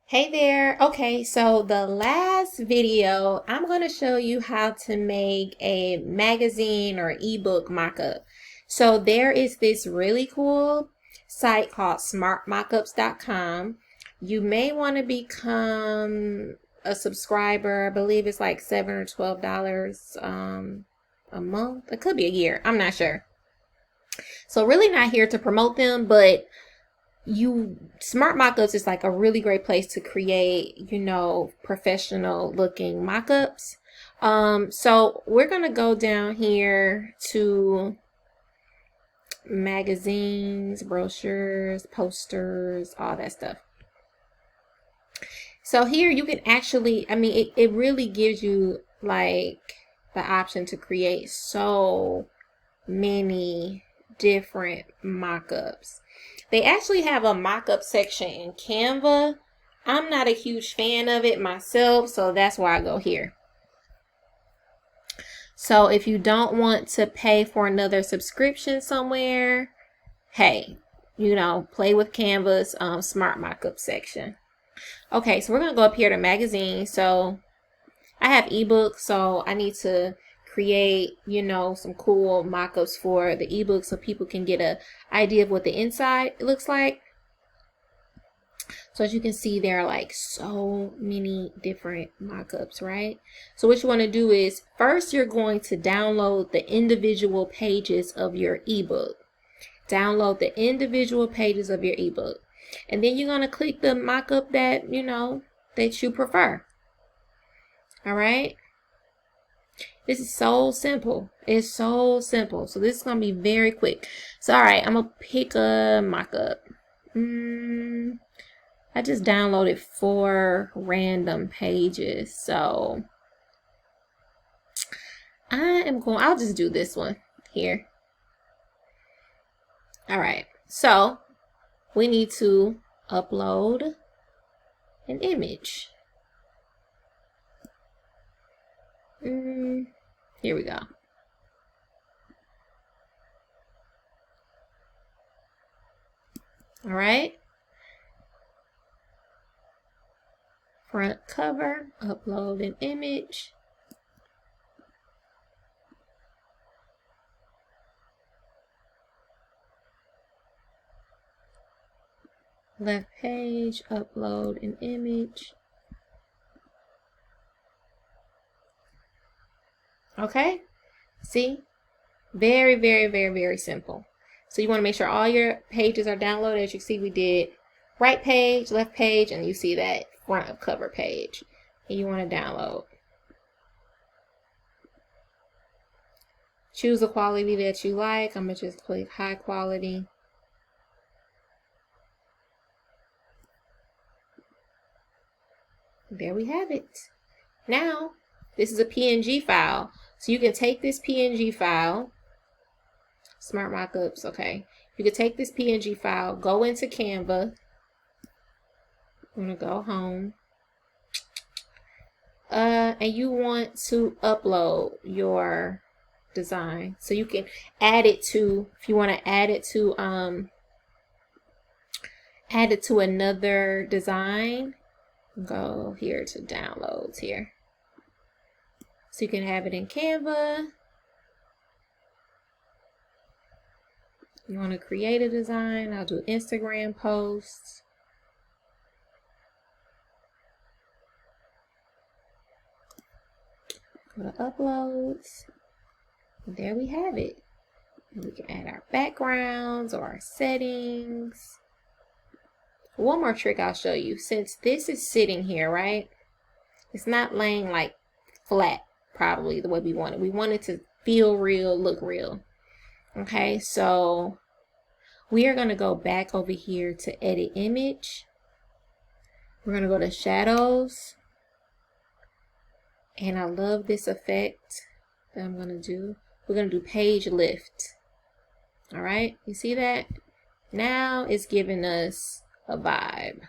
Hey there. Okay, so the last video, I'm going to show you how to make a magazine or ebook mockup. So there is this really cool site called smartmockups.com. You may want to become a subscriber. I believe it's like $7 or $12 a month. It could be a year. I'm not sure. So really not here to promote them, but smart mockups is like a really great place to create, professional looking mockups. So we're gonna go down here to magazines, brochures, posters, all that stuff. So here you can actually, it really gives you like the option to create so many different mockups. They actually have a mockup section in Canva. I'm not a huge fan of it myself, so that's why I go here. So if you don't want to pay for another subscription somewhere, hey, play with Canva's smart mockup section. Okay, so we're going to go up here to magazine. So I have ebooks, so I need to create, some cool mock-ups for the ebook so people can get an idea of what the inside looks like. So as you can see, there are like so many different mock-ups, right? So what you want to do is first you're going to download the individual pages of your ebook. Download the individual pages of your ebook. And then you're going to click the mock-up that, that you prefer. All right. This is so simple. It's so simple. So this is going to be very quick. So, all right, I'm going to pick a mock-up. I just downloaded 4 random pages. So I'll just do this one here. All right. So we need to upload an image. Here we go. All right. Front cover, upload an image. Left page, upload an image. Okay, see, very, very, very, very simple. So you want to make sure all your pages are downloaded. As you see, we did right page, left page, and you see that front of cover page. And you want to download. Choose a quality that you like. I'm going to just click high quality. There we have it. Now, this is a PNG file. So you can take this PNG file, smart mockups, okay. You can take this PNG file, go into Canva. I'm gonna go home. And you want to upload your design. So you can add it to, if you want to add it to another design, go here to downloads here. So you can have it in Canva. You want to create a design. I'll do Instagram posts. Go to uploads. And there we have it. And we can add our backgrounds or our settings. One more trick I'll show you. Since this is sitting here, right? It's not laying like flat. Probably the way we want it. We want it to feel real, look real. Okay, so we are going to go back over here to edit image. We're going to go to shadows. And I love this effect that I'm going to do. We're going to do page lift. All right, you see that? Now it's giving us a vibe.